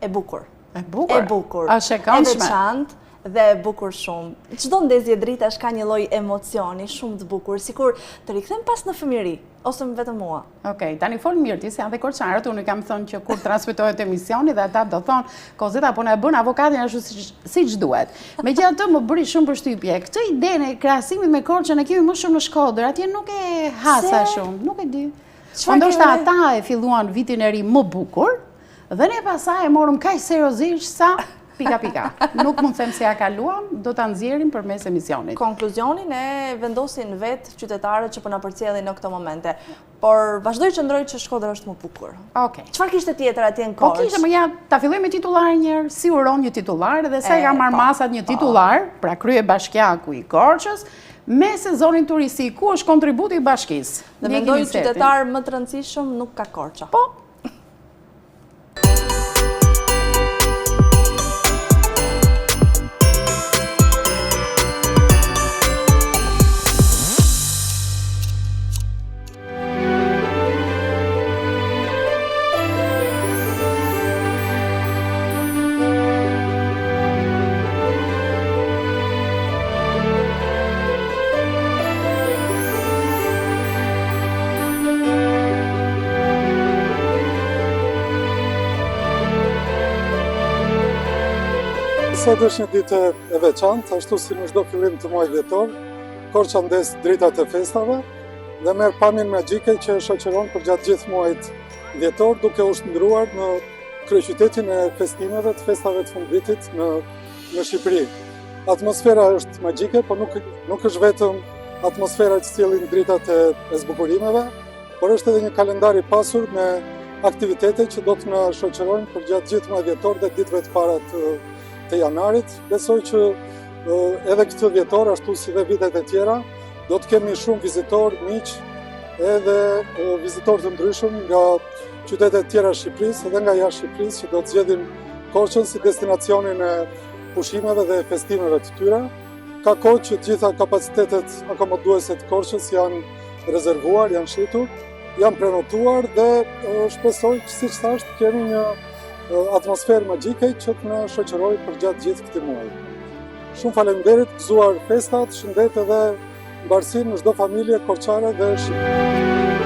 e bukur. E bukur? E bukur. A shekanshme? E veçantë dhe e bukur shumë. Çdo ndezje dritash ka një lloj emocioni shumë të bukur, sikur të rikthem pas në fëmijëri, ose vetëm mua. Okej, tani fol mirë ti, se janë dhe korçarët, unë kam thënë që kur transmetohet emisioni dhe ata do thonë, Kozeta po na e bën avokatin ashtu siç duhet. Megjithatë më bëri shumë përshtypje. Këtë idenë e krahasimit me Korçën e kemi më shumë në Shkodër, atje nuk e hasa shumë, nuk e di. Ndoshta ata e filluan vitin e ri më bukur dhe ne pasaj e morëm kaq seriozisht sa pika. Nuk mund të them se ja kaluam, do ta nxjerrim përmes emisionit. Konkluzionin e vendosin vetë qytetarët që po na përcjellin në këto momente. Por vazhdoj që qëndroj që Shkodra është më bukur. Okej. Çfarë kishte tjetër atje në Korçë? Po kishte më ja, ta filloj me titullar një herë, si uron një titullar dhe sa i ka marrë masat një titullar, pra krye bashkiaku i Korçës, me sezonin turistik, ku është kontributi i bashkisë. Dhe mendoj qytetar më të rëndësishëm nuk ka Korça. Po. Sot është një ditë e veçantë, ashtu si në çdo fillim të muajit dhjetor, Korça ndes dritat e festave dhe merr pamjen magjike që shoqëron përgjatë gjithë muajit dhjetor, duke u shndruar në kryeqytetin e festimeve të festave të fundvitit në Shqipëri. Atmosfera është magjike, por nuk është vetëm atmosfera që sjellin dritat e zbukurimeve, por është edhe një kalendar i pasur me aktivitete që do të na shoqërojnë përgjatë gjithë muajit dhjetor dhe ditëve të para të janarit. Besoj që edhe këtë dhjetor, ashtu si dhe vitet e tjera, do të kemi shumë vizitor, miq, edhe vizitor të ndryshëm nga qytetet e tjera Shqipërisë edhe nga jashtë Shqipërisë, që do të zgjedhin Korçën si destinacionin e pushimeve dhe festimeve të tyre. Ka kohë që të gjitha kapacitetet akomoduese të Korçës janë rezervuar, janë shitur, janë prenotuar dhe shpresoj që, siç thash, të kemi një atmosferë magjike që të na shoqërojë përgjatë gjithë këtij muaji. Shumë faleminderit, gëzuar festat, shëndet edhe mbarësi në çdo familje korçare dhe shqiptare.